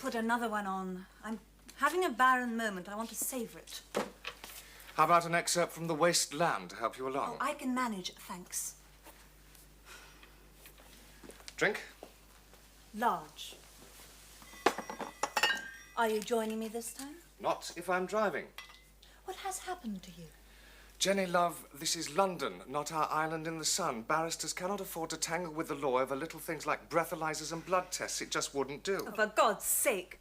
put another one on. I'm having a barren moment. I want to savor it. How about an excerpt from The Waste Land to help you along? Oh, I can manage, thanks. Drink? Large. Are you joining me this time? Not if I'm driving. What has happened to you? Jenny, love, this is London, not our island in the sun. Barristers cannot afford to tangle with the law over little things like breathalyzers and blood tests. It just wouldn't do. Oh, for God's sake.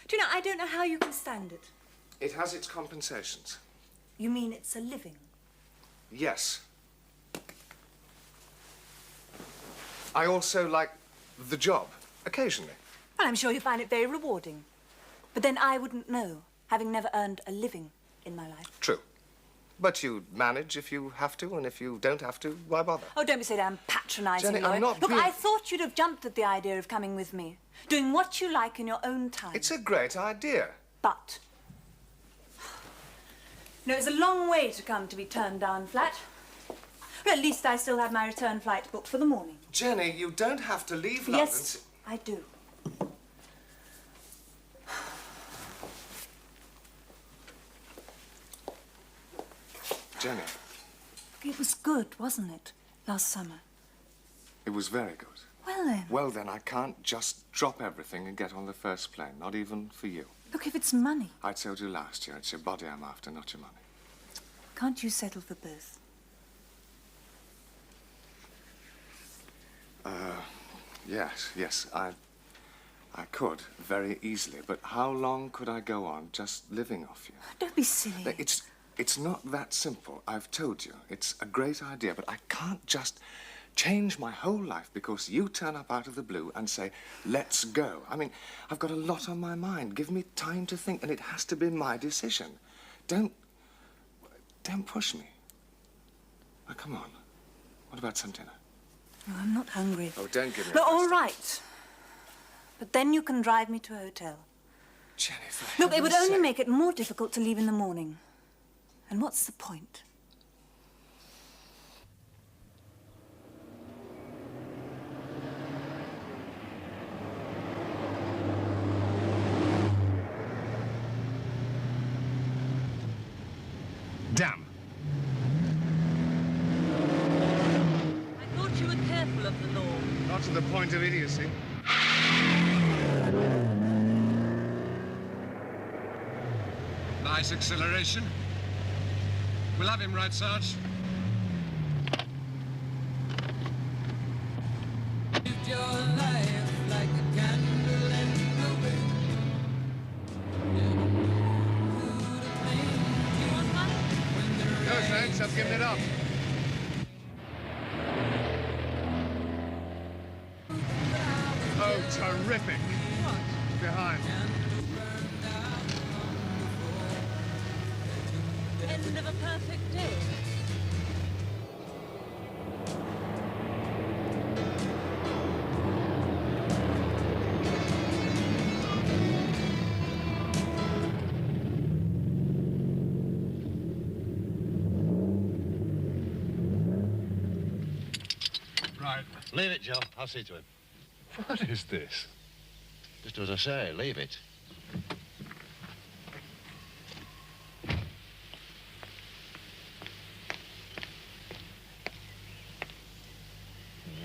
Do you know, I don't know how you can stand it. It has its compensations. You mean it's a living? Yes. I also like the job, occasionally. Well, I'm sure you find it very rewarding. But then I wouldn't know, having never earned a living in my life. True. But you manage if you have to, and if you don't have to, why bother? Oh, don't be so damn patronising, Jenny, Lloyd. I'm not Look, being... I thought you'd have jumped at the idea of coming with me, doing what you like in your own time. It's a great idea. But... No, it's a long way to come to be turned down flat. Well, at least I still have my return flight booked for the morning. Jenny, you don't have to leave London. Yes, I do. Jenny. It was good, wasn't it, last summer? It was very good. Well, then. Well, then, I can't just drop everything and get on the first plane, not even for you. Look, if it's money... I told you last year, it's your body I'm after, not your money. Can't you settle for both? Yes, I could, very easily. But how long could I go on just living off you? Don't be silly. It's not that simple. I've told you. It's a great idea, but I can't just change my whole life because you turn up out of the blue and say, let's go. I mean, I've got a lot on my mind. Give me time to think, and it has to be my decision. Don't push me. Now, come on. What about some dinner? No, I'm not hungry. Oh, don't give me But a all right. But then you can drive me to a hotel. Jennifer. Look, it would only make it more difficult to leave in the morning. And what's the point? Damn. I thought you were careful of the law. Not to the point of idiocy. Nice acceleration. We'll have him right, Sarge. Lived your life like a candle in the wind. No, thanks. I've given it up. Oh, terrific. What? Behind. End of a perfect day. Right. Leave it, Joe. I'll see to him. What is this? Just as I say, leave it.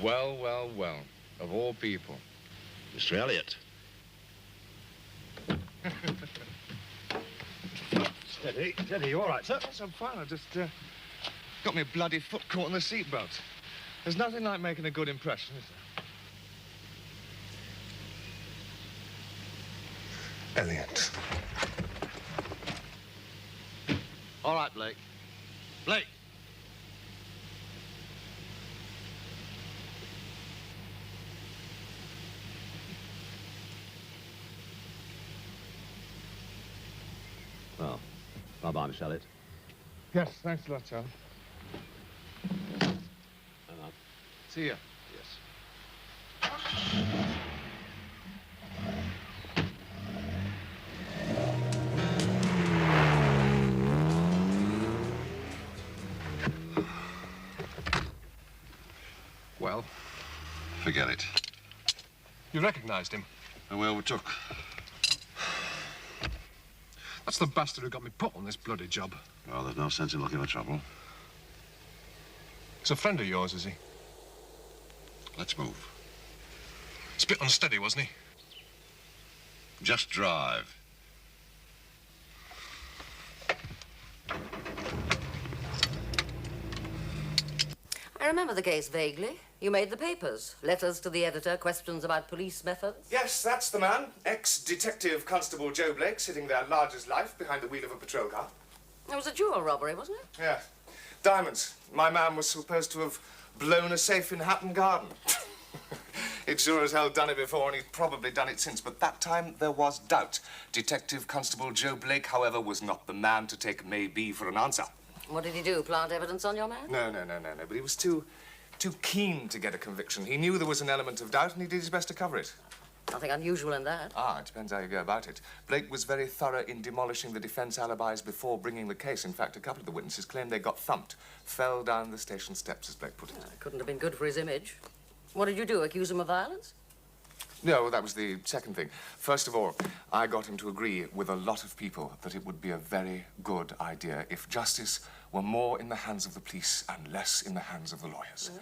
Well, well, well. Of all people. Mr. Elliot. Steady, you all right, sir? Yes, I'm fine. I just got my bloody foot caught in the seatbelt. There's nothing like making a good impression, is there? Elliot. All right, Blake. Blake! Well, bye-bye, Miss Elliot. Yes, thanks a lot, Charlie. Hang on. See ya. Yes. Well? Forget it. You recognized him? And we overtook. That's the bastard who got me put on this bloody job. Well, there's no sense in looking for trouble. He's a friend of yours, is he? Let's move. It's a bit unsteady, wasn't he? Just drive. I remember the case vaguely. You made the papers. Letters to the editor, questions about police methods. Yes, that's the man. Ex-detective Constable Joe Blake, sitting there large as life behind the wheel of a patrol car. It was a jewel robbery, wasn't it? Yeah. Diamonds. My man was supposed to have blown a safe in Hatton Garden. He'd sure as hell done it before, and he'd probably done it since, but that time there was doubt. Detective Constable Joe Blake, however, was not the man to take maybe for an answer. What did he do, plant evidence on your man? No, but he was too keen to get a conviction. He knew there was an element of doubt, and he did his best to cover it. Nothing unusual in that. Ah, it depends how you go about it. Blake was very thorough in demolishing the defense alibis before bringing the case. In fact, a couple of the witnesses claimed they got thumped. Fell down the station steps, as Blake put it. Couldn't have been good for his image. What did you do, accuse him of violence? No, that was the second thing. First of all, I got him to agree with a lot of people that it would be a very good idea if justice were more in the hands of the police and less in the hands of the lawyers. Oh.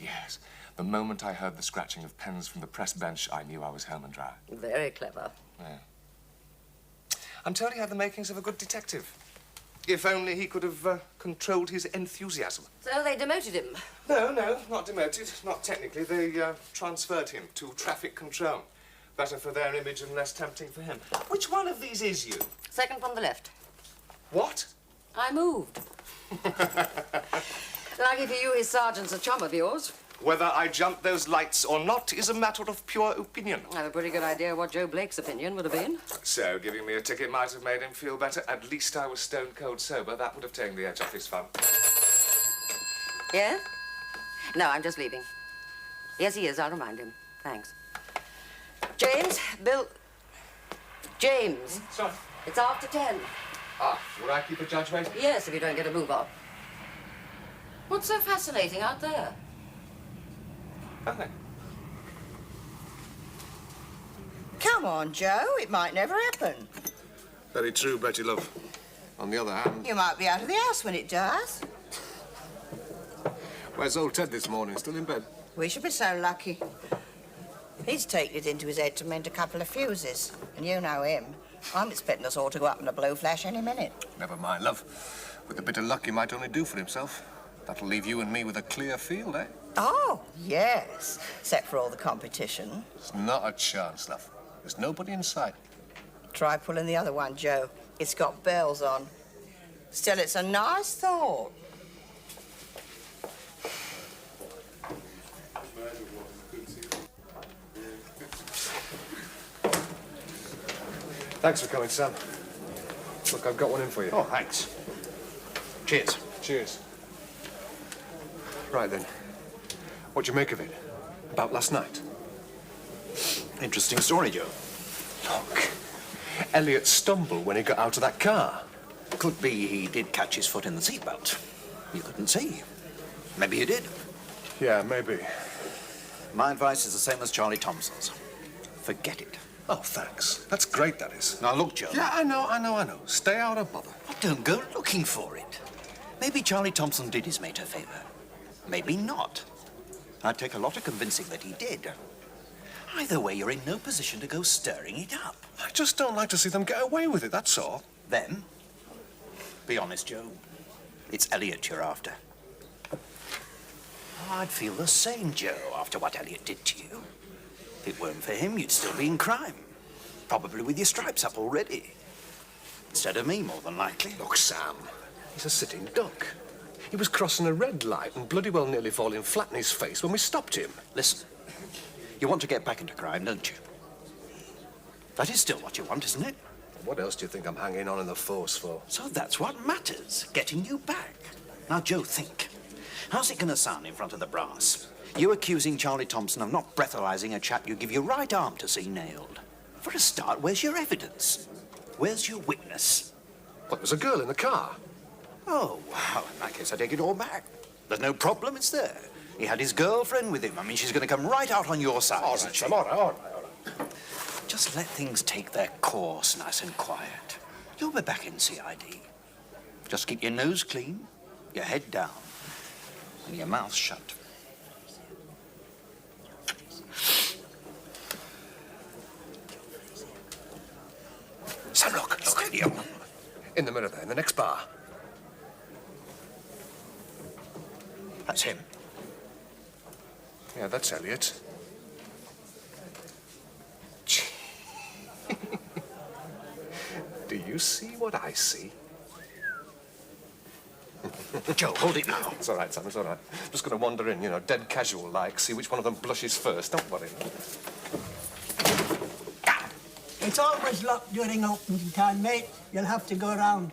Yes. The moment I heard the scratching of pens from the press bench, I knew I was home and dry. Very clever. Yeah. I'm told he had the makings of a good detective. If only he could have controlled his enthusiasm. So they demoted him? No, not demoted. Not technically. They transferred him to traffic control. Better for their image and less tempting for him. Which one of these is you? Second from the left. What? I moved. Lucky for you, his sergeant's a chum of yours. Whether I jump those lights or not is a matter of pure opinion. I have a pretty good idea what Joe Blake's opinion would have been. So, giving me a ticket might have made him feel better. At least I was stone cold sober. That would have taken the edge off his fun. Yeah? No, I'm just leaving. Yes, he is. I'll remind him. Thanks. James, Bill... James. Sorry. It's after 10. Ah, will I keep a judge waiting? Yes, if you don't get a move on. What's so fascinating out there? Nothing. Come on, Joe. It might never happen. Very true, Betty, love. On the other hand... You might be out of the house when it does. Where's old Ted this morning? Still in bed? We should be so lucky. He's taken it into his head to mend a couple of fuses. And you know him. I'm expecting us all to go up in a blue flash any minute. Never mind, love. With a bit of luck, he might only do for himself. That'll leave you and me with a clear field, eh? Oh, yes. Except for all the competition. There's not a chance, love. There's nobody in sight. Try pulling the other one, Joe. It's got bells on. Still, it's a nice thought. Thanks for coming, Sam. Look, I've got one in for you. Oh, thanks. Cheers. Cheers. Right, then. What'd you make of it? About last night? Interesting story, Joe. Look. Elliot stumbled when he got out of that car. Could be he did catch his foot in the seatbelt. You couldn't see. Maybe he did. Yeah, maybe. My advice is the same as Charlie Thompson's. Forget it. Oh, thanks. That's great, that is. Now, look, Joe. Yeah, I know. Stay out of bother. Don't go looking for it. Maybe Charlie Thompson did his mate a favor. Maybe not. I'd take a lot of convincing that he did. Either way, you're in no position to go stirring it up. I just don't like to see them get away with it, that's all. Then, be honest, Joe. It's Elliot you're after. I'd feel the same, Joe, after what Elliot did to you. If it weren't for him, you'd still be in crime. Probably with your stripes up already. Instead of me, more than likely. Look, Sam, he's a sitting duck. He was crossing a red light and bloody well nearly falling flat in his face when we stopped him. Listen, you want to get back into crime, don't you? That is still what you want, isn't it? What else do you think I'm hanging on in the force for? So that's what matters, getting you back. Now, Joe, think. How's it going to sound in front of the brass? You accusing Charlie Thompson of not breathalyzing a chap you give your right arm to see nailed. For a start, where's your evidence? Where's your witness? What, there's a girl in the car? Oh, well, in that case, I take it all back. There's no problem, it's there. He had his girlfriend with him. I mean, she's going to come right out on your side, All isn't right, she? Sam, all right. Just let things take their course, nice and quiet. You'll be back in CID. Just keep your nose clean, your head down, and your mouth shut. Sam, look. In the mirror there, in the next bar. That's him. Yeah, that's Elliot. Do you see what I see? Joe, hold it now. It's all right, Sam, it's all right. I'm just going to wander in, you know, dead casual like, see which one of them blushes first. Don't worry. It's always locked during opening time, mate. You'll have to go around.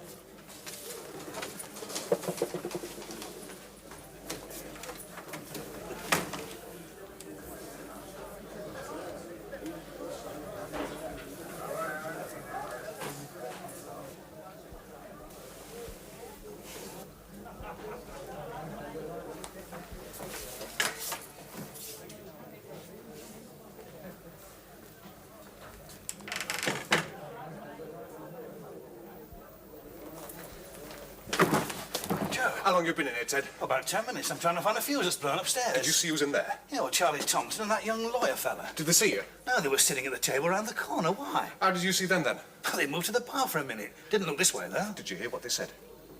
How long you been in here, Ted? About 10 minutes. I'm trying to find a fuse that's blown upstairs. Did you see who's in there? Yeah, well, Charlie Thompson and that young lawyer fella. Did they see you? No, they were sitting at the table around the corner. Why? How did you see them then? Well, they moved to the bar for a minute. Didn't look this way, though. Did you hear what they said?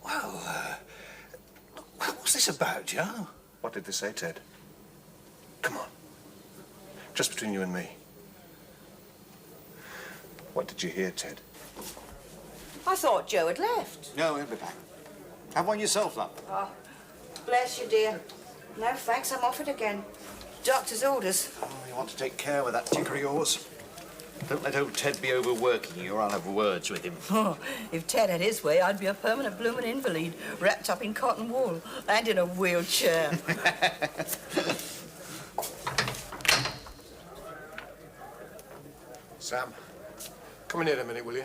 Well, what's this about, Joe? What did they say, Ted? Come on. Just between you and me. What did you hear, Ted? I thought Joe had left. No, he'll be back. Have one yourself, love. Oh, bless you, dear. No, thanks, I'm off it again. Doctor's orders. Oh, you want to take care with that ticker of yours? Don't let old Ted be overworking you, or I'll have words with him. Oh, if Ted had his way, I'd be a permanent blooming invalid, wrapped up in cotton wool and in a wheelchair. Sam, come in here a minute, will you?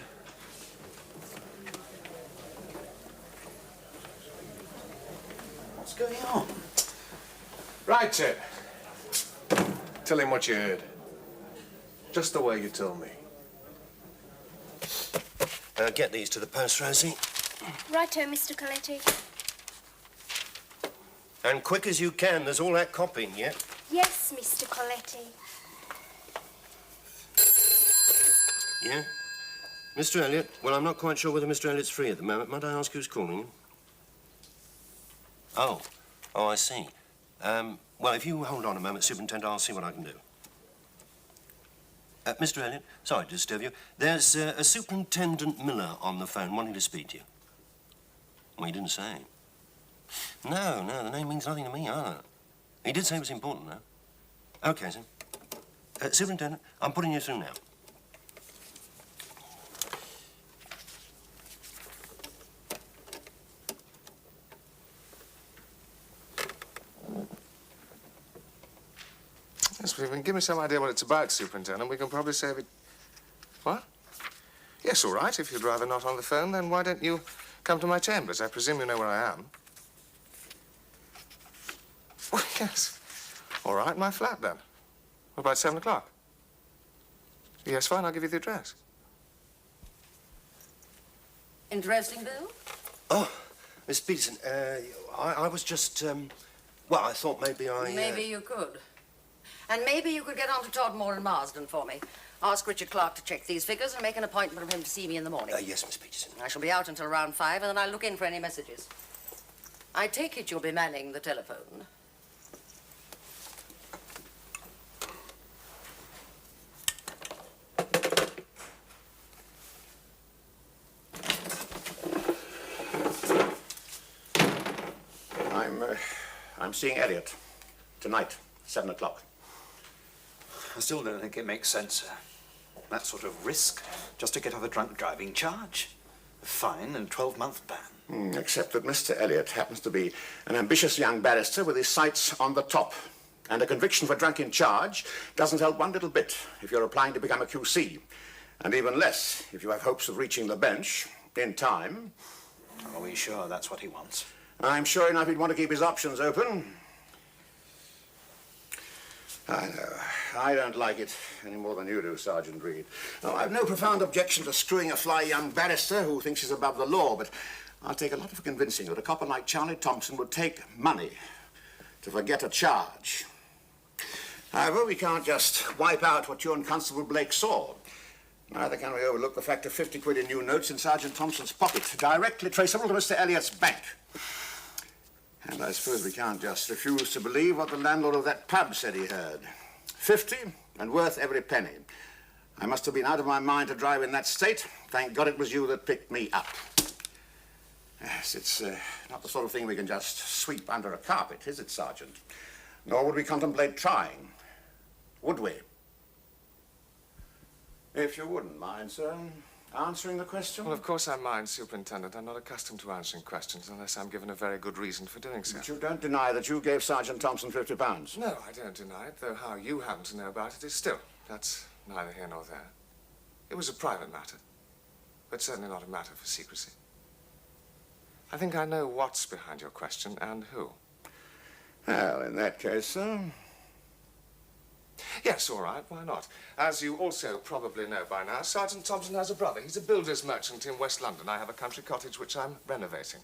What's going on? Right, Ted. Tell him what you heard. Just the way you told me. Get these to the post, Rosie. Righto, Mr. Coletti. And quick as you can, there's all that copying yet. Yes, Mr. Coletti. Yeah? Mr. Elliot? Well, I'm not quite sure whether Mr. Elliot's free at the moment. Might I ask who's calling him? Oh, I see. Well, if you hold on a moment, Superintendent, I'll see what I can do. Mr. Elliot, sorry to disturb you. There's a Superintendent Miller on the phone wanting to speak to you. Well, he didn't say. No, the name means nothing to me either. He did say it was important, though. Okay, sir. Superintendent, I'm putting you through now. Yes, but if you can give me some idea what it's about, Superintendent, we can probably save it... What? Yes, all right. If you'd rather not on the phone, then why don't you come to my chambers? I presume you know where I am. Oh, yes. All right, my flat, then. What about 7 o'clock? Yes, fine, I'll give you the address. Interesting, Bill? Oh, Miss Peterson, I was just, well, I thought maybe Maybe you could. And maybe you could get on to Todmore and Marsden for me. Ask Richard Clark to check these figures and make an appointment for him to see me in the morning. Yes, Miss Peterson. I shall be out until around 5, and then I'll look in for any messages. I take it you'll be manning the telephone. I'm seeing Elliot tonight, 7 o'clock. I still don't think it makes sense, sir. That sort of risk, just to get off a drunk driving charge. A fine and 12-month ban. Except that Mr. Elliot happens to be an ambitious young barrister with his sights on the top. And a conviction for drunken charge doesn't help one little bit if you're applying to become a QC. And even less if you have hopes of reaching the bench in time. Are we sure that's what he wants? I'm sure enough he'd want to keep his options open. I know. I don't like it any more than you do, Sergeant Reed. Now, I've no profound objection to screwing a fly young barrister who thinks he's above the law, but I'll take a lot of convincing that a copper like Charlie Thompson would take money to forget a charge. However, we can't just wipe out what you and Constable Blake saw. Neither can we overlook the fact of 50 quid in new notes in Sergeant Thompson's pocket, directly traceable to Mr. Elliot's bank. And I suppose we can't just refuse to believe what the landlord of that pub said he heard. 50 and worth every penny. I must have been out of my mind to drive in that state. Thank God it was you that picked me up. Yes, it's not the sort of thing we can just sweep under a carpet, is it, Sergeant? Nor would we contemplate trying, would we? If you wouldn't mind, sir, answering the question? Well, of course I mind, Superintendent. I'm not accustomed to answering questions unless I'm given a very good reason for doing so. But you don't deny that you gave Sergeant Thompson £50? No, I don't deny it, though how you happen to know about it is still. That's neither here nor there. It was a private matter, but certainly not a matter for secrecy. I think I know what's behind your question and who. Well, in that case, sir... Yes, all right, why not? As you also probably know by now, Sergeant Thompson has a brother. He's a builder's merchant in West London. I have a country cottage which I'm renovating.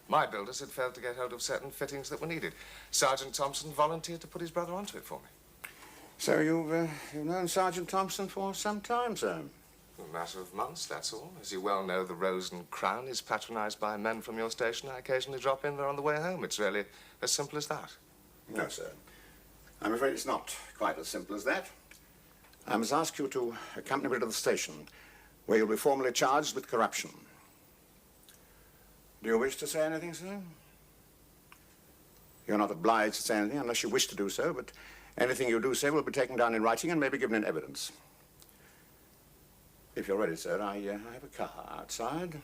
My builders had failed to get hold of certain fittings that were needed. Sergeant Thompson volunteered to put his brother onto it for me. So you've known Sergeant Thompson for some time, sir? A matter of months, that's all. As you well know, the Rose and Crown is patronized by men from your station. I occasionally drop in there on the way home. It's really as simple as that. No, sir. I'm afraid it's not quite as simple as that. I must ask you to accompany me to the station, where you'll be formally charged with corruption. Do you wish to say anything, sir? You're not obliged to say anything unless you wish to do so, but anything you do say will be taken down in writing and may be given in evidence. If you're ready, sir, I have a car outside.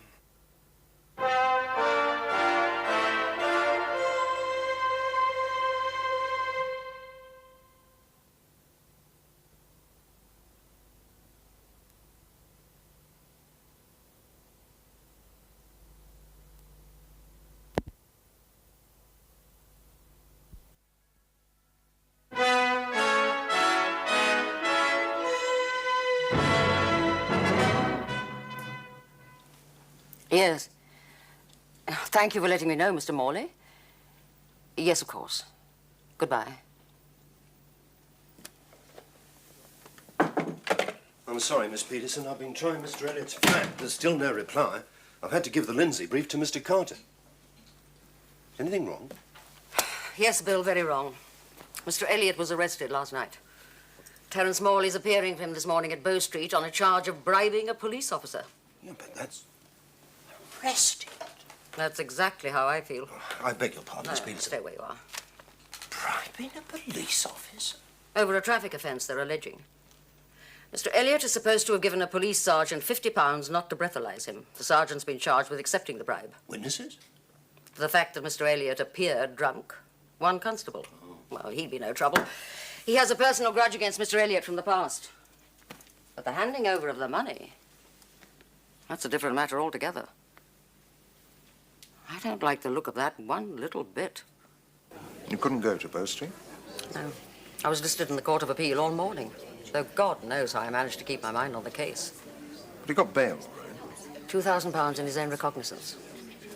Yes. Thank you for letting me know, Mr. Morley. Yes, of course. Goodbye. I'm sorry, Miss Peterson. I've been trying Mr. Elliot's flat. There's still no reply. I've had to give the Lindsay brief to Mr. Carter. Anything wrong? Yes, Bill, very wrong. Mr. Elliot was arrested last night. Terence Morley's appearing for him this morning at Bow Street on a charge of bribing a police officer. Yeah, but that's... Arrested? That's exactly how I feel. I beg your pardon, Miss Peterson. Stay where you are. Bribing a police officer? Over a traffic offence, they're alleging. Mr. Elliot is supposed to have given a police sergeant £50 not to breathalyse him. The sergeant's been charged with accepting the bribe. Witnesses? The fact that Mr. Elliot appeared drunk. One constable. Well, he'd be no trouble. He has a personal grudge against Mr. Elliot from the past. But the handing over of the money, that's a different matter altogether. I don't like the look of that one little bit. You couldn't go to Bow Street? No. I was listed in the Court of Appeal all morning, though God knows how I managed to keep my mind on the case. But he got bail, right? £2,000 in his own recognizance.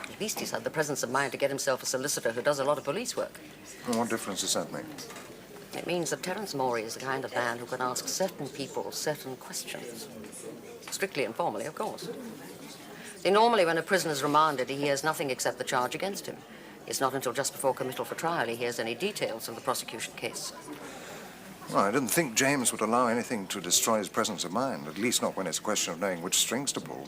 At least he's had the presence of mind to get himself a solicitor who does a lot of police work. Well, what difference does that make? It means that Terence Morey is the kind of man who can ask certain people certain questions. Strictly and formally, of course. See, normally when a prisoner's remanded, he hears nothing except the charge against him. It's not until just before committal for trial he hears any details of the prosecution case. Well, I didn't think James would allow anything to destroy his presence of mind, at least not when it's a question of knowing which strings to pull.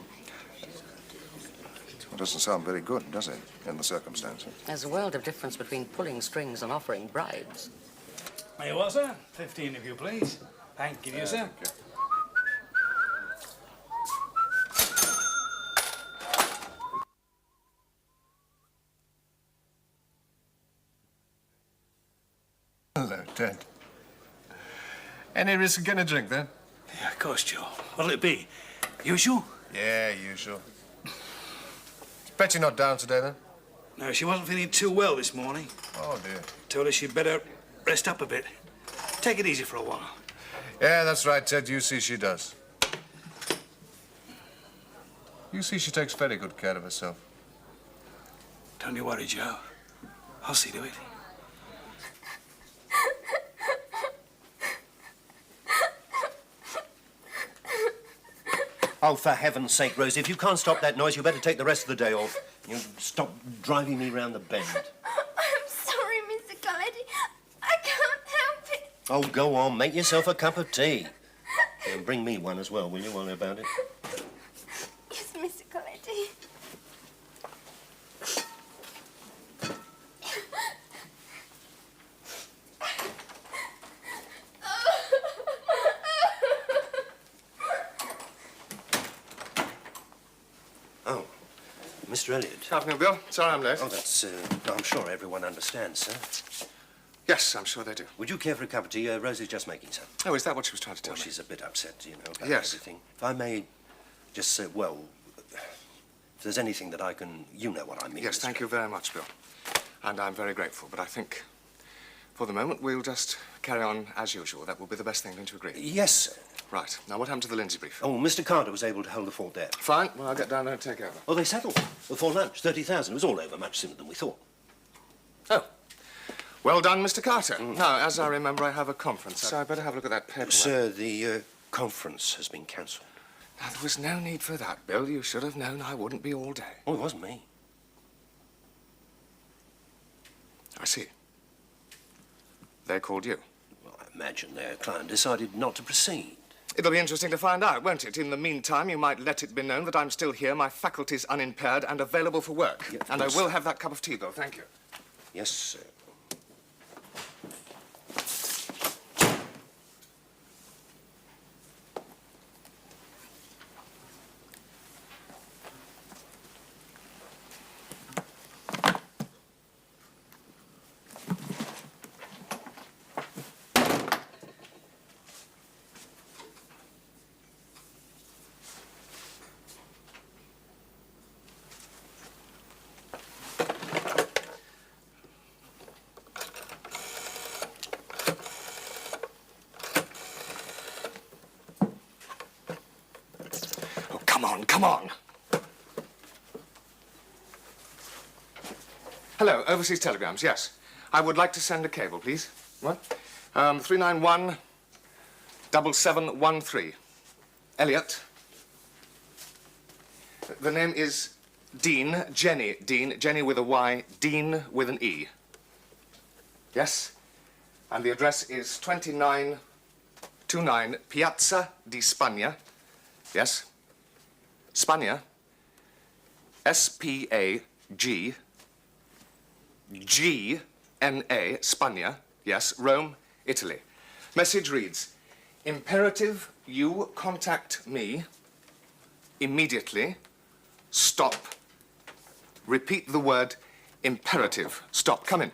It doesn't sound very good, does it, in the circumstances? There's a world of difference between pulling strings and offering bribes. There you are, sir. 15, if you please. Thank you, sir. Hello, Ted. Any risk of getting a drink, then? Yeah, of course, Joe. What'll it be? Usual? Yeah, usual. Bet you're not down today, then? No, she wasn't feeling too well this morning. Oh, dear. Told her she'd better rest up a bit. Take it easy for a while. Yeah, that's right, Ted. You see she does. You see she takes very good care of herself. Don't you worry, Joe. I'll see to it. Oh, for heaven's sake, Rosie, if you can't stop that noise, you better take the rest of the day off. You stop driving me round the bend. I'm sorry, Mr. Coletti. I can't help it. Oh, go on, make yourself a cup of tea. And bring me one as well, will you, while you're about it? Yes, Mr. Coletti. Oh, Mr. Elliot. Afternoon, Bill. Sorry I'm late. Oh, that's, I'm sure everyone understands, sir. Yes, I'm sure they do. Would you care for a cup of tea? Rosie's just making some. Oh, is that what she was trying to tell Well, me? she's a bit upset, you know, about Yes. everything. If I may just say, well, if there's anything that I can, you know what I mean. Yes, Mr. thank you very much, Bill. And I'm very grateful, but I think for the moment we'll just carry on as usual. That will be the best thing, don't you agree? Yes, sir. Right. Now, what happened to the Lindsay brief? Oh, Mr. Carter was able to hold the fort there. Fine. Well, I'll get down there and take over. Oh, they settled before lunch. 30,000. It was all over much sooner than we thought. Oh. Well done, Mr. Carter. Now, as I remember, I have a conference, so I better have a look at that paperwork. Sir, the conference has been cancelled. Now, there was no need for that, Bill. You should have known I wouldn't be all day. Oh, it wasn't me. I see. They called you. Well, I imagine their client decided not to proceed. It'll be interesting to find out, won't it? In the meantime, you might let it be known that I'm still here, my faculties unimpaired, and available for work. Yeah, and I will have that cup of tea, Bill. Thank you. Yes, sir. Come on. Hello, overseas telegrams, yes. I would like to send a cable, please. What? 391 7713. Elliot. The name is Dean, Jenny Dean, Jenny with a Y, Dean with an E. Yes? And the address is 2929 Piazza di Spagna. Yes? Spagna, S-P-A-G-G-N-A, Spagna, yes, Rome, Italy. Message reads, imperative you contact me immediately, stop. Repeat the word imperative, stop, come in.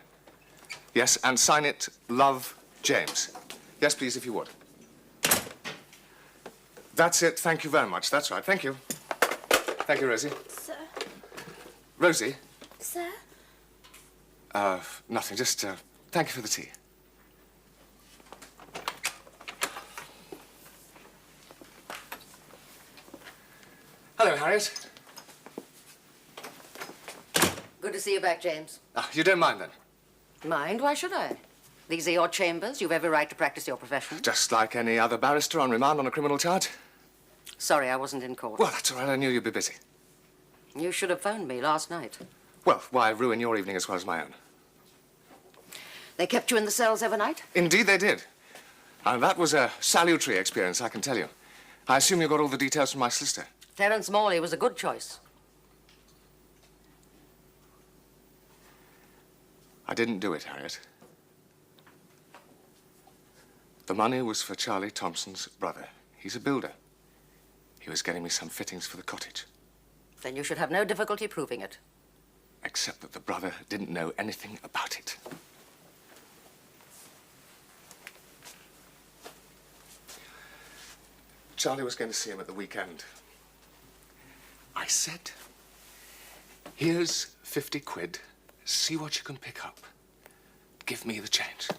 Yes, and sign it, Love, James. Yes, please, if you would. That's it, thank you very much, that's right, thank you. Thank you, Rosie. Sir? Rosie? Sir? Nothing. Just, thank you for the tea. Hello, Harriet. Good to see you back, James. Ah, you don't mind, then? Mind? Why should I? These are your chambers. You've every right to practice your profession. Just like any other barrister on remand on a criminal charge. Sorry, I wasn't in court. Well, that's all right. I knew you'd be busy. You should have phoned me last night. Well, why ruin your evening as well as my own? They kept you in the cells overnight? Indeed they did. And that was a salutary experience, I can tell you. I assume you got all the details from my solicitor. Terence Morley was a good choice. I didn't do it, Harriet. The money was for Charlie Thompson's brother. He's a builder. He was getting me some fittings for the cottage. Then you should have no difficulty proving it. Except that the brother didn't know anything about it. Charlie was going to see him at the weekend. I said, here's 50 quid. See what you can pick up. Give me the change.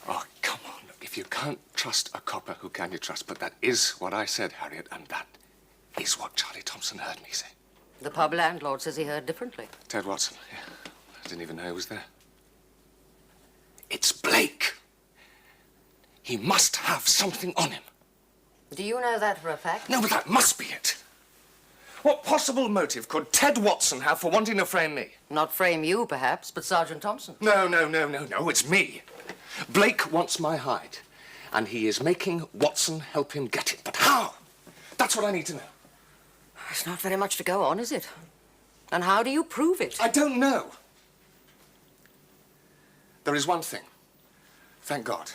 Oh, If you can't trust a copper, who can you trust? But that is what I said, Harriet, and that is what Charlie Thompson heard me say. The pub landlord says he heard differently. Ted Watson, yeah. I didn't even know he was there. It's Blake. He must have something on him. Do you know that for a fact? No, but that must be it. What possible motive could Ted Watson have for wanting to frame me? Not frame you, perhaps, but Sergeant Thompson. No, it's me. Blake wants my hide, and he is making Watson help him get it. But how? That's what I need to know. It's not very much to go on, is it? And how do you prove it? I don't know. There is one thing. Thank God.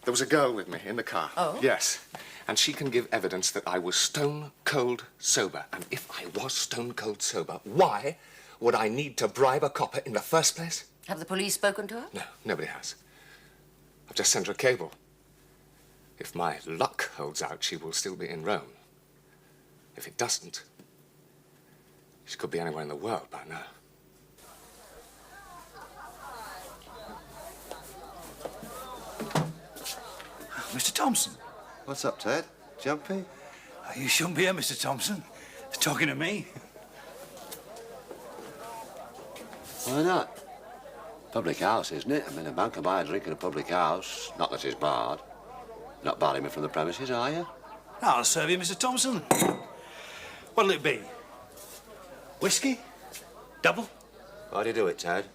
There was a girl with me in the car. Oh? Yes. And she can give evidence that I was stone cold sober. And if I was stone cold sober, why would I need to bribe a copper in the first place? Have the police spoken to her? No, nobody has. I've just sent her a cable. If my luck holds out, she will still be in Rome. If it doesn't, she could be anywhere in the world by now. Mr. Thompson. What's up, Ted? Jumpy? You shouldn't be here, Mr. Thompson. Talking to me. Why not? Public house, isn't it? I mean, a man can buy a drink in a public house. Not that it's barred. Not barring me from the premises, are you? I'll serve you, Mr. Thompson. What'll it be? Whiskey? Double? Why do you do it, Ted?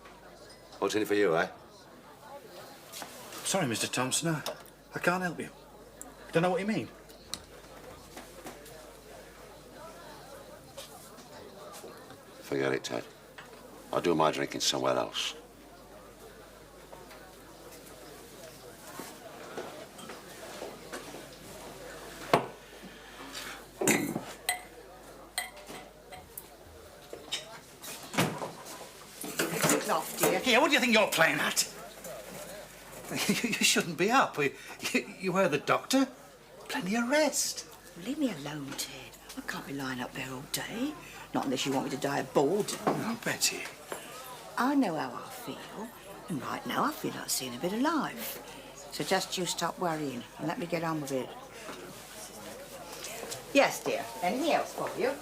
What's in it for you, eh? Sorry, Mr. Thompson. I can't help you. Don't know what you mean. Forget it, Ted. I'll do my drinking somewhere else. Off, dear. Here, what do you think you're playing at? You shouldn't be up. You were the doctor. Plenty of rest. Leave me alone, Ted. I can't be lying up there all day. Not unless you want me to die of boredom. Oh, Betty. I know how I feel, and right now I feel like seeing a bit of life. So just you stop worrying and let me get on with it. Yes, dear. Anything else for you?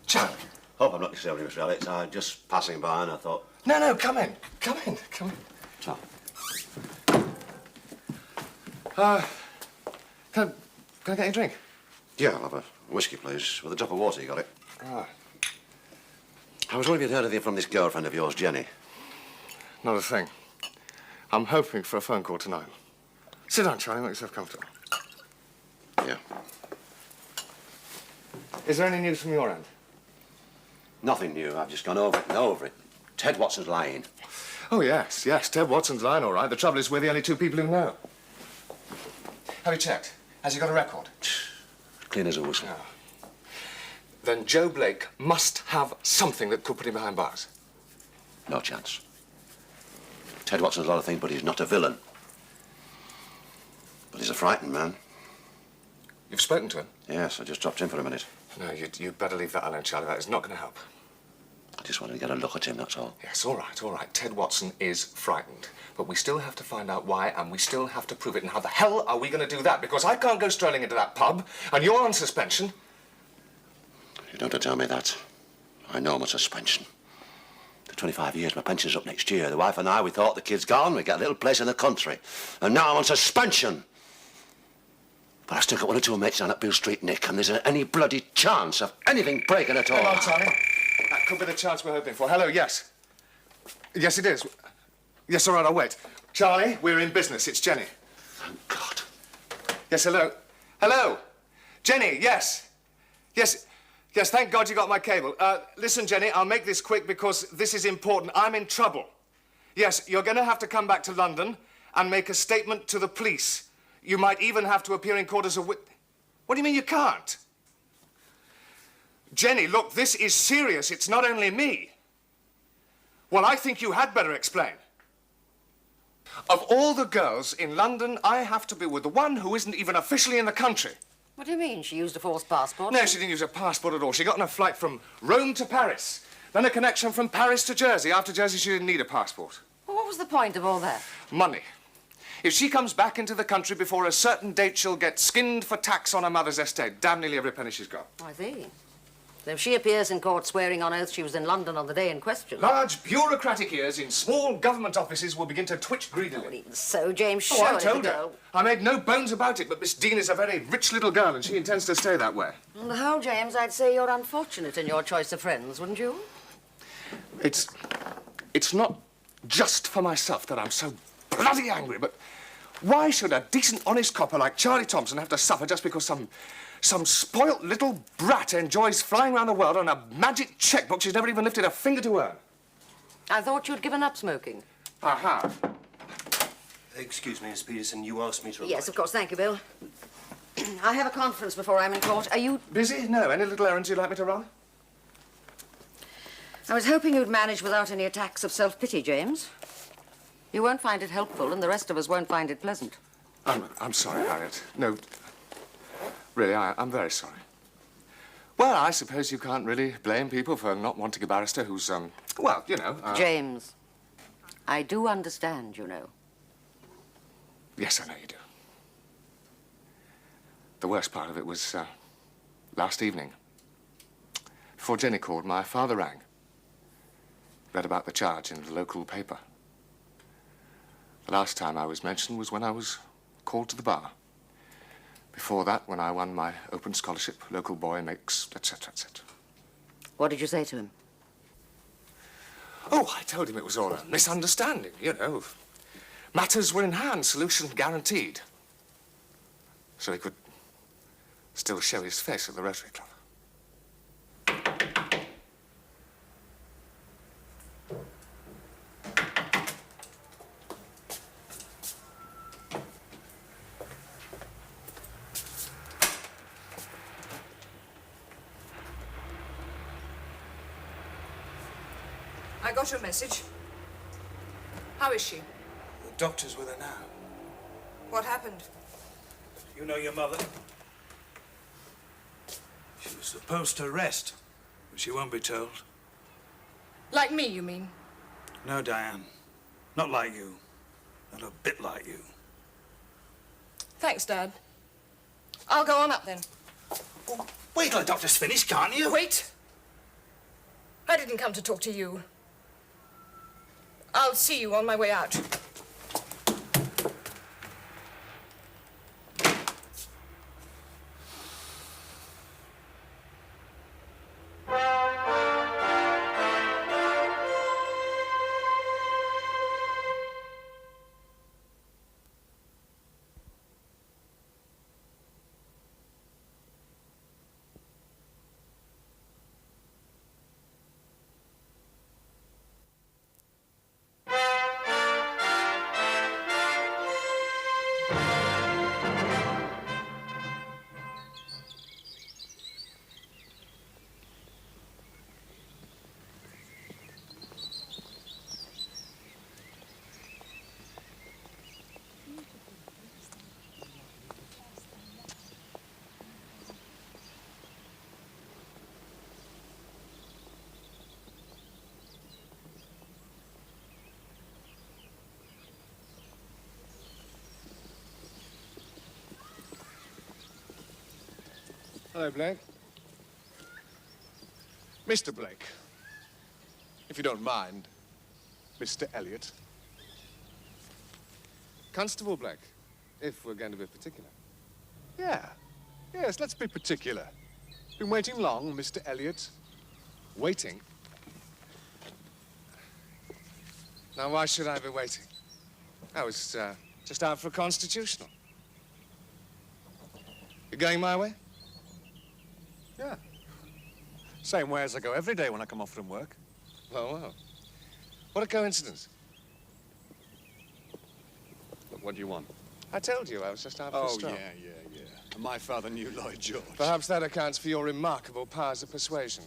John! Hope I'm not disturbing you, Mr. Elliot. I'm just passing by and I thought... No, come in. Come in. Tom. Can I get you a drink? Yeah, I'll have a whiskey, please. With a drop of water, you got it? Ah. I was wondering if you'd heard anything from this girlfriend of yours, Jenny. Not a thing. I'm hoping for a phone call tonight. Sit down, Charlie. Make yourself comfortable. Yeah. Is there any news from your end? Nothing new. I've just gone over it and over it. Ted Watson's lying. Oh, yes. Ted Watson's lying, all right. The trouble is we're the only two people who know. Have you checked? Has he got a record? Clean as a whistle. No. Then Joe Blake must have something that could put him behind bars. No chance. Ted Watson's a lot of things, but he's not a villain. But he's a frightened man. You've spoken to him? Yes, I just dropped in for a minute. No, you'd better leave that alone, Charlie. That is not going to help. I just wanted to get a look at him, that's all. Yes, all right. Ted Watson is frightened. But we still have to find out why, and we still have to prove it. And how the hell are we going to do that? Because I can't go strolling into that pub, and you're on suspension. You don't have to tell me that. I know I'm on suspension. For 25 years, my pension's up next year. The wife and I, we thought the kid's gone. We get a little place in the country. And now I'm on suspension. But I've still got one or two mates down at Beale Street, Nick, and there's any bloody chance of anything breaking at all. Hang on, Charlie. That could be the chance we're hoping for. Hello, yes. Yes, it is. Yes, all right, I'll wait. Charlie, we're in business. It's Jenny. Thank God. Yes, hello. Hello. Jenny, yes. Yes, thank God you got my cable. Listen, Jenny, I'll make this quick because this is important. I'm in trouble. Yes, you're going to have to come back to London and make a statement to the police. You might even have to appear in court as a witness. What do you mean you can't? Jenny, look, this is serious. It's not only me. Well, I think you had better explain. Of all the girls in London, I have to be with the one who isn't even officially in the country. What do you mean? She used a false passport? No, she didn't use a passport at all. She got on a flight from Rome to Paris. Then a connection from Paris to Jersey. After Jersey, she didn't need a passport. Well, what was the point of all that? Money. If she comes back into the country before a certain date, she'll get skinned for tax on her mother's estate. Damn nearly every penny she's got. I see. So if she appears in court swearing on oath she was in London on the day in question... Large bureaucratic ears in small government offices will begin to twitch greedily. Well, even so, James, Oh, surely I told the her. girl... I made no bones about it, but Miss Dean is a very rich little girl, and she intends to stay that way. On the whole, James, I'd say you're unfortunate in your choice of friends, wouldn't you? It's not just for myself that I'm so bloody angry, but why should a decent, honest copper like Charlie Thompson have to suffer just because some spoilt little brat enjoys flying around the world on a magic checkbook she's never even lifted a finger to earn? I thought you'd given up smoking. I have. Excuse me, Miss Peterson, you asked me to... Yes, of course. Thank you, Bill. I have a conference before I'm in court. Are you... Busy? No. Any little errands you'd like me to run? I was hoping you'd manage without any attacks of self-pity, James. You won't find it helpful, and the rest of us won't find it pleasant. I'm sorry, Harriet. No, really, I'm very sorry. Well, I suppose you can't really blame people for not wanting a barrister who's, well, you know... James, I do understand, you know. Yes, I know you do. The worst part of it was, last evening. Before Jenny called, my father rang. Read about the charge in the local paper. The last time I was mentioned was when I was called to the bar. Before that, when I won my open scholarship, local boy makes, etc., etc. What did you say to him? Oh, I told him it was all a misunderstanding, you know. Matters were in hand, solution guaranteed. So he could still show his face at the Rotary Club. I got your message. How is she? The doctor's with her now. What happened? You know your mother? She was supposed to rest, but she won't be told. Like me, you mean? No, Diane. Not like you. Not a bit like you. Thanks, Dad. I'll go on up then. Wait till the doctor's finished, can't you? Wait. I didn't come to talk to you. I'll see you on my way out. Hello, Blake. Mr. Blake, if you don't mind, Mr. Elliot. Constable Blake, if we're going to be particular. Yeah. Yes, let's be particular. Been waiting long, Mr. Elliot? Waiting? Now, why should I be waiting? I was just out for a constitutional. You going my way? Yeah. Same way as I go every day when I come off from work. Well, well. What a coincidence. But what do you want? I told you I was just out for a Oh, stroll. yeah. My father knew Lloyd George. Perhaps that accounts for your remarkable powers of persuasion.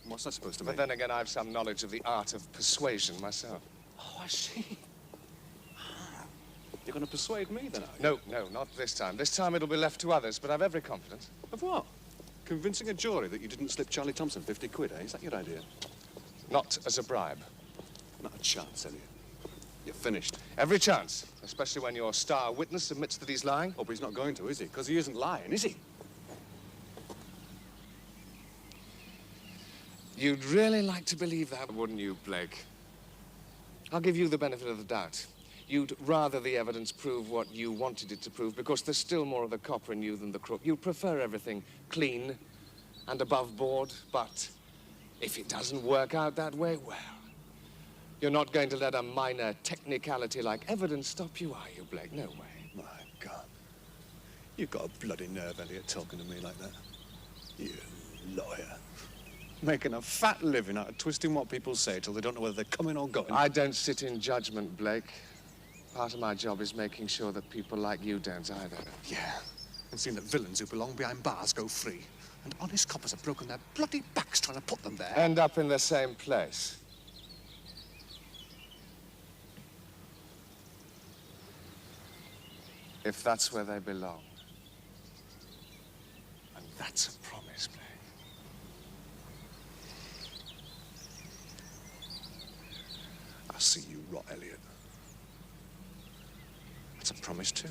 What's that supposed to mean? But then again, I've some knowledge of the art of persuasion myself. Oh, I see. You're going to persuade me, then, are you? No, no, not this time. This time it'll be left to others, but I've every confidence. Of what? Convincing a jury that you didn't slip Charlie Thompson 50 quid, eh? Is that your idea? Not as a bribe. Not a chance, Elliot. You're finished. Every chance, especially when your star witness admits that he's lying. Oh, but he's not going to, is he? Because he isn't lying, is he? You'd really like to believe that, wouldn't you, Blake? I'll give you the benefit of the doubt. You'd rather the evidence prove what you wanted it to prove, because there's still more of the copper in you than the crook. You prefer everything clean and above board, but if it doesn't work out that way, well, you're not going to let a minor technicality like evidence stop you, are you, Blake? No way. My God. You've got a bloody nerve, Elliot, talking to me like that. You lawyer. Making a fat living out of twisting what people say till they don't know whether they're coming or going. I don't sit in judgment, Blake. Part of my job is making sure that people like you don't either. Yeah. And seeing that villains who belong behind bars go free. And honest coppers have broken their bloody backs trying to put them there. End up in the same place. If that's where they belong. And that's a promise, Blake. I'll see you rot, Elliot. That's a promise, too.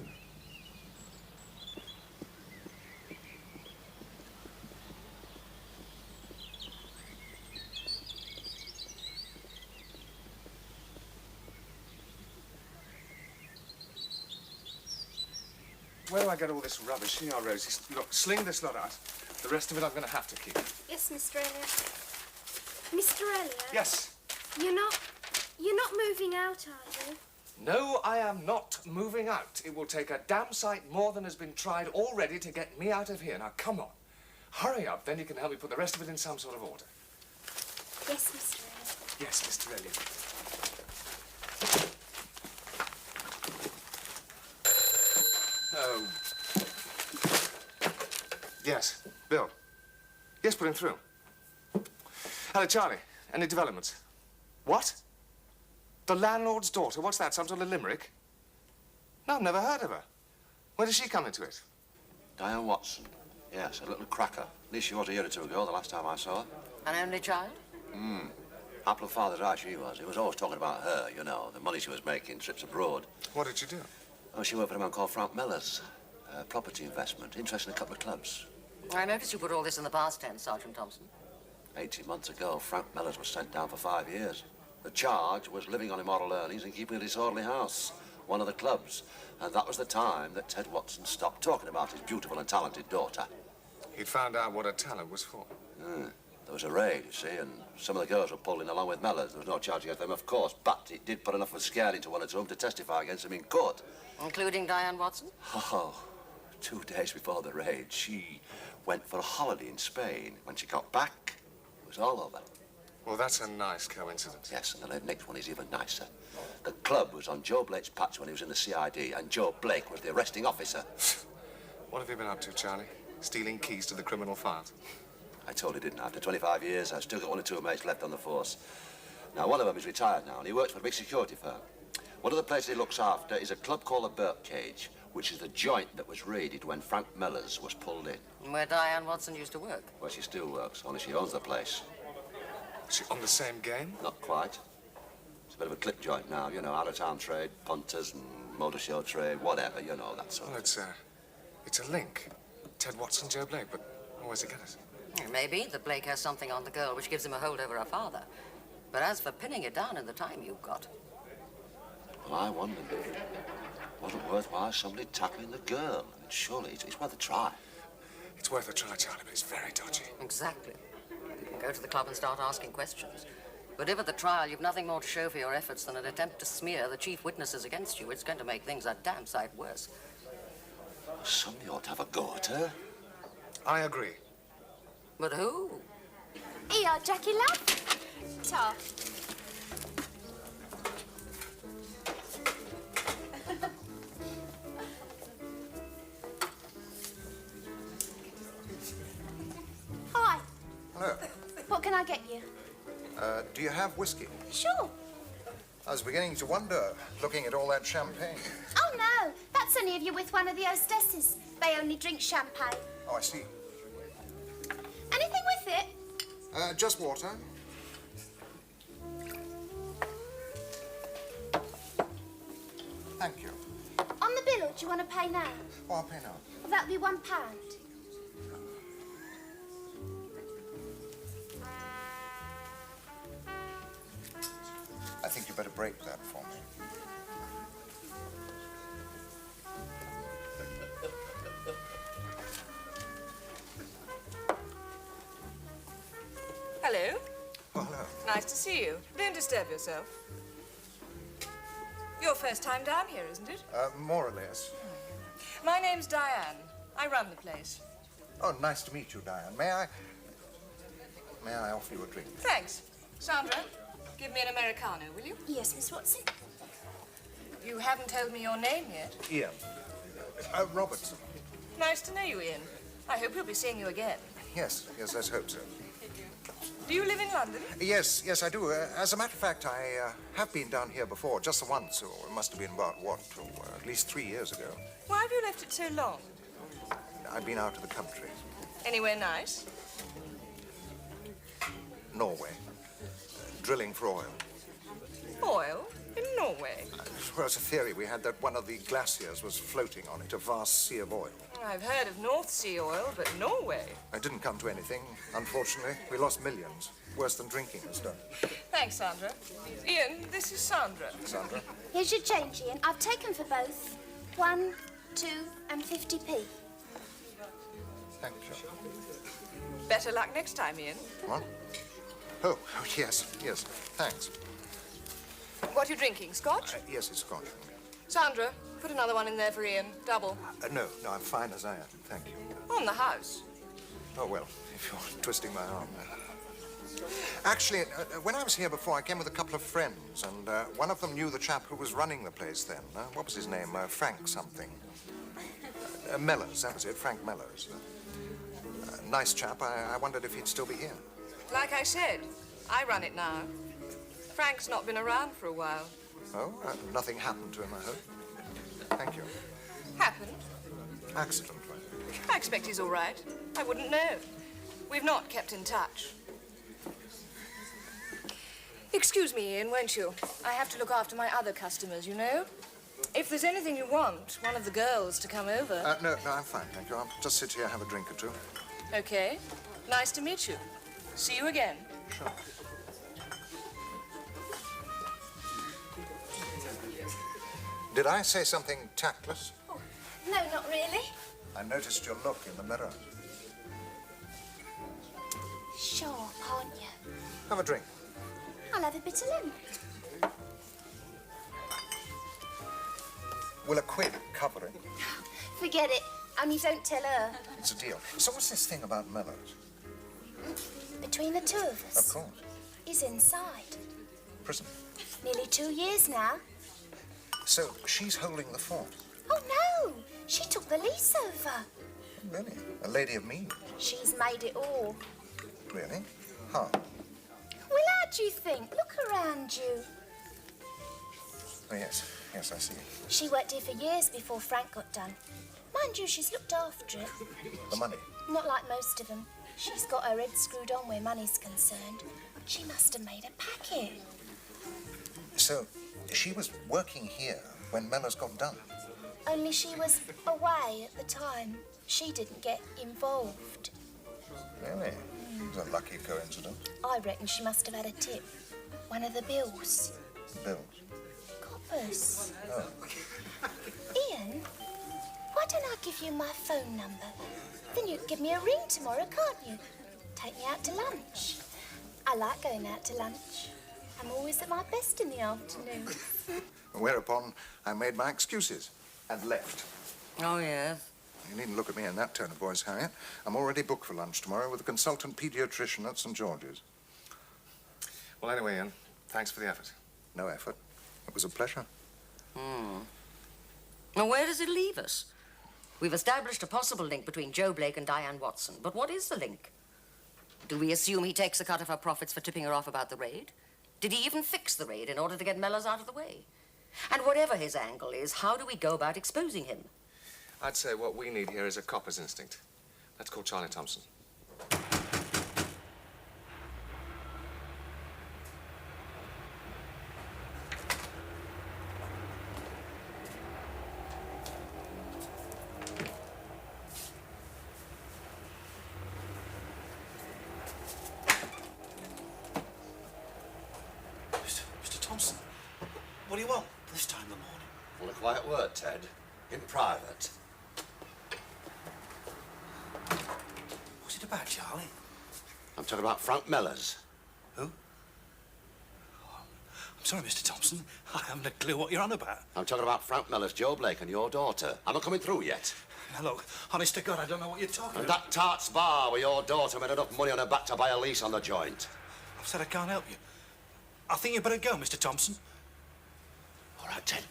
Where do I get all this rubbish? Here, Rosie. Look, sling this lot out. The rest of it I'm going to have to keep. Yes, Mr. Elliot. Mr. Elliot? Yes? You're not moving out, are you? No, I am not moving out. It will take a damn sight more than has been tried already to get me out of here. Now, come on. Hurry up, then you can help me put the rest of it in some sort of order. Yes, Mr. Elliot. Yes, Mr. Elliot. Oh. Yes, Bill. Yes, put him through. Hello, Charlie. Any developments? What? The landlord's daughter? What's that, some sort of limerick? No, I've never heard of her. Where does she come into it? Diane Watson. Yes, a little cracker. At least she was a year or two ago, the last time I saw her. An only child? Apple of father's eye she was. He was always talking about her, you know, the money she was making, trips abroad. What did she do? Oh, she worked for a man called Frank Mellors. Property investment, interest in a couple of clubs. I noticed you put all this in the past tense, Sergeant Thompson. 18 months ago, Frank Mellors was sent down for 5 years. The charge was living on immoral earnings and keeping a disorderly house, one of the clubs. And that was the time that Ted Watson stopped talking about his beautiful and talented daughter. He'd found out what her talent was for. There was a raid, you see, and some of the girls were pulled in along with Mellors. There was no charge against them, of course, but it did put enough of a scare into one or two of them to testify against him in court. Including Diane Watson? Oh, 2 days before the raid, she went for a holiday in Spain. When she got back, it was all over. Well, that's a nice coincidence. Yes, and the next one is even nicer. The club was on Joe Blake's patch when he was in the CID, and Joe Blake was the arresting officer. What have you been up to, Charlie? Stealing keys to the criminal files? I told you, didn't I? After 25 years, I've still got 1 or 2 mates left on the force. Now, one of them is retired now, and he works for a big security firm. One of the places he looks after is a club called the Birdcage, which is the joint that was raided when Frank Mellors was pulled in. Where Diane Watson used to work? Where she still works, only she owns the place. Is she on the same game? Not quite. It's a bit of a clip joint now, you know, out-of-town trade, punters and motor show trade, whatever, you know, that sort Well, of... it's a link. Ted Watson, Joe Blake, but where's it get us? Maybe that Blake has something on the girl which gives him a hold over her father. But as for pinning it down in the time you've got... Well, I wondered if it wasn't worthwhile somebody tackling the girl. I mean, surely it's worth a try. It's worth a try, Charlie, but it's very dodgy. Exactly. You can go to the club and start asking questions. But if at the trial you've nothing more to show for your efforts than an attempt to smear the chief witnesses against you, it's going to make things a damn sight worse. Somebody ought to have a go at her. I agree. But who? Here, Jackie, love. Ta. Hello. What can I get you? Do you have whiskey? Sure. I was beginning to wonder, looking at all that champagne. Oh, no. That's only if you're with one of the hostesses. They only drink champagne. Oh, I see. Anything with it? Just water. Thank you. On the bill, or do you want to pay now? Oh, I'll pay now. Well, that'll be £1. I think you better break that for me. Hello. Oh, hello. Nice to see you. Don't disturb yourself. Your first time down here, isn't it? More or less. My name's Diane. I run the place. Oh, nice to meet you, Diane. May I offer you a drink? Thanks. Sandra, give me an Americano, will you? Yes, Miss Watson. You haven't told me your name yet. Ian. Robertson. Nice to know you, Ian. I hope we'll be seeing you again. Yes, let's hope so. Do you live in London? Yes, I do. As a matter of fact, I have been down here before, just the once, or it must have been about, at least 3 years ago. Why have you left it so long? I've been out of the country. Anywhere nice? Norway. Drilling for oil. Oil? In Norway? Well, it's a theory we had that one of the glaciers was floating on it, a vast sea of oil. I've heard of North Sea oil, but Norway? It didn't come to anything, unfortunately. We lost millions. Worse than drinking has done. Thanks, Sandra. Ian, this is Sandra. Sandra? Here's your change, Ian. I've taken for both. 1, 2, and 50p. Thank you. Better luck next time, Ian. What? Oh, yes. Thanks. What are you drinking, Scotch? Yes, it's Scotch. Sandra, put another one in there for Ian. Double. No, I'm fine as I am. Thank you. On the house. Oh, well, if you're twisting my arm. Actually, when I was here before, I came with a couple of friends, and one of them knew the chap who was running the place then. What was his name? Frank something. Mellors, that was it, Frank Mellors. Nice chap. I wondered if he'd still be here. Like I said, I run it now. Frank's not been around for a while. Oh, nothing happened to him, I hope. Thank you. Happened? Accident. I expect he's all right. I wouldn't know. We've not kept in touch. Excuse me, Ian, won't you? I have to look after my other customers, you know. If there's anything you want, one of the girls to come over... No, I'm fine, thank you. I'll just sit here, have a drink or two. Okay. Nice to meet you. See you again. Sure. Did I say something tactless? Oh, no, not really. I noticed your look in the mirror. Sharp, aren't you? Have a drink. I'll have a bit of lemon. Will a quid cover it? Forget it. Only don't tell her. It's a deal. So what's this thing about Mellors? Between the two of us. Of course. He's inside. Prison. Nearly 2 years now. So she's holding the fort. Oh, no. She took the lease over. Really? A lady of means. She's made it all. Really? How? Well, how do you think? Look around you. Oh, yes, I see. She worked here for years before Frank got done. Mind you, she's looked after it. The money? Not like most of them. She's got her head screwed on where money's concerned. She must have made a packet. So she was working here when Mellors got done? Only she was away at the time. She didn't get involved. Really? It's a lucky coincidence. I reckon she must have had a tip. One of the bills. Bills? Coppers. Oh. Ian, why don't I give you my phone number? Then you can give me a ring tomorrow, can't you? Take me out to lunch. I like going out to lunch. I'm always at my best in the afternoon. Whereupon I made my excuses and left. Oh, yes. You needn't look at me in that tone of voice, Harriet. I'm already booked for lunch tomorrow with a consultant paediatrician at St. George's. Well, anyway, Ian, thanks for the effort. No effort. It was a pleasure. Now, where does it leave us? We've established a possible link between Joe Blake and Diane Watson, but what is the link? Do we assume he takes a cut of her profits for tipping her off about the raid? Did he even fix the raid in order to get Mellors out of the way? And whatever his angle is, how do we go about exposing him? I'd say what we need here is a copper's instinct. Let's call Charlie Thompson. Mr. Thompson, what do you want this time in the morning? Want a quiet word, Ted? In private. What's it about, Charlie? I'm talking about Frank Mellors. Who? Oh, I'm sorry, Mr. Thompson. I haven't a clue what you're on about. I'm talking about Frank Mellors, Joe Blake, and your daughter. Am I coming through yet? Now, look, honest to God, I don't know what you're talking And about. that tart's bar where your daughter made enough money on her back to buy a lease on the joint. I've said I can't help you. I think you better go, Mr. Thompson. All right, Ted.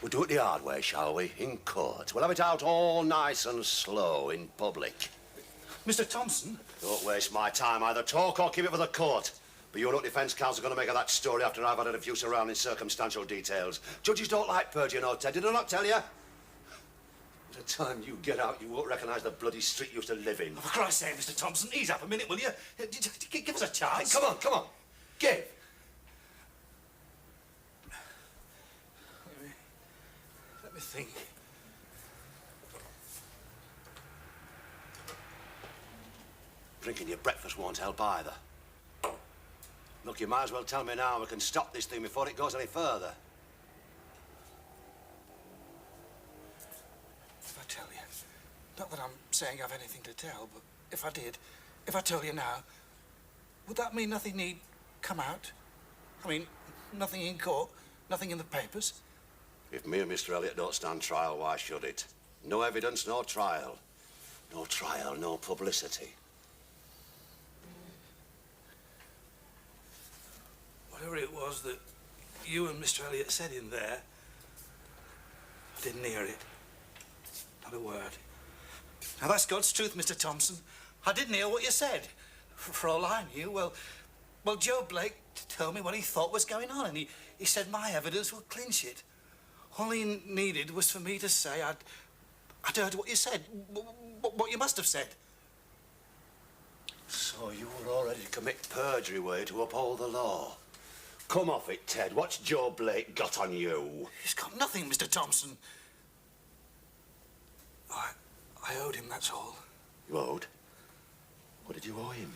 We'll do it the hard way, shall we? In court. We'll have it out all nice and slow in public. Mr. Thompson? Don't waste my time. Either talk or keep it for the court. But you know what defence counsel are going to make of that story after I've added a few surrounding circumstantial details. Judges don't like perjury, you know, Ted. Did I not tell you? By the time you get out, you won't recognise the bloody street you used to live in. Oh, for Christ's sake, Mr. Thompson, ease up a minute, will you? Give us a chance. Hey, come on. Give. Let me think. Drinking your breakfast won't help either. Look, you might as well tell me now we can stop this thing before it goes any further. If I tell you, not that I'm saying I've anything to tell, but if I did, if I told you now, would that mean nothing need come out? I mean, nothing in court, nothing in the papers? If me and Mr. Elliot don't stand trial, why should it? No evidence, no trial. No trial, no publicity. Whatever it was that you and Mr. Elliot said in there, I didn't hear it. Not a word. Now, that's God's truth, Mr. Thompson. I didn't hear what you said. For all I knew, well, Joe Blake told me what he thought was going on, and he said my evidence would clinch it. All he needed was for me to say I'd heard what you said, what you must have said. So you were all ready to commit perjury, were you, to uphold the law? Come off it, Ted. What's Joe Blake got on you? He's got nothing, Mr. Thompson. I owed him, that's all. You owed? What did you owe him?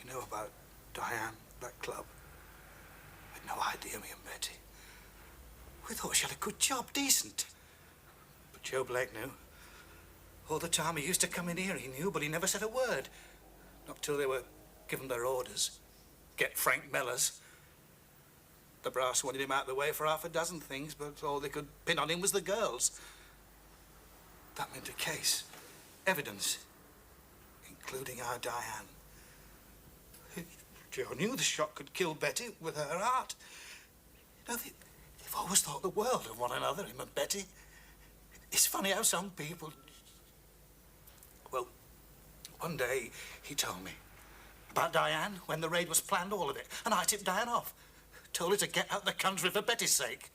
You know about Diane, that club? I had no idea, me and Betty. We thought she had a good job, decent. But Joe Blake knew. All the time he used to come in here, he knew, but he never said a word. Not till they were given their orders. Get Frank Mellors. The brass wanted him out of the way for half a dozen things, but all they could pin on him was the girls. That meant a case. Evidence. Including our Diane. Joe knew the shot could kill Betty with her heart. You know, they've always thought the world of one another, him and Betty. It's funny how some people... Well, one day he told me about Diane when the raid was planned, all of it. And I tipped Diane off. Told her to get out of the country for Betty's sake.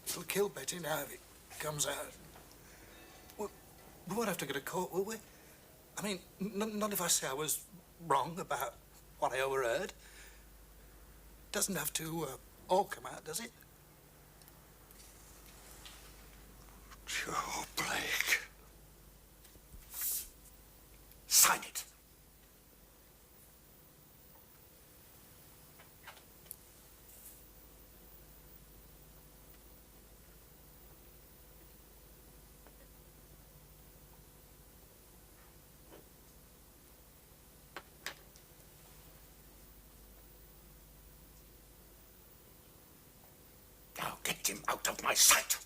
It'll kill Betty now if it comes out. We won't have to go to court, will we? I mean, not if I say I was wrong about what I overheard. Doesn't have to all come out, does it? Joe Blake. Sign it. Now get him out of my sight.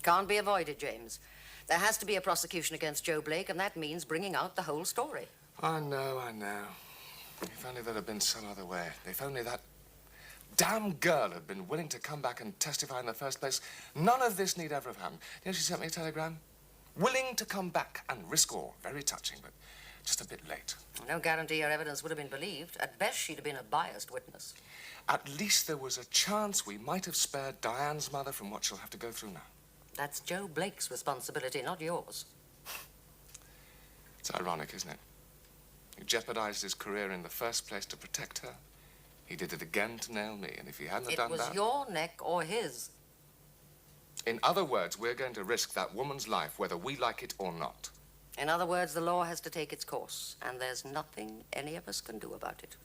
Can't be avoided, James. There has to be a prosecution against Joe Blake, and that means bringing out the whole story. I know, I know. If only there'd have been some other way. If only that damn girl had been willing to come back and testify in the first place, none of this need ever have happened. You know, she sent me a telegram. Willing to come back and risk all. Very touching, but just a bit late. No guarantee her evidence would have been believed. At best, she'd have been a biased witness. At least there was a chance we might have spared Diane's mother from what she'll have to go through now. That's Joe Blake's responsibility, not yours. It's ironic, isn't it? He jeopardized his career in the first place to protect her. He did it again to nail me, and if he hadn't done that... It was your neck or his. In other words, we're going to risk that woman's life, whether we like it or not. In other words, the law has to take its course, and there's nothing any of us can do about it.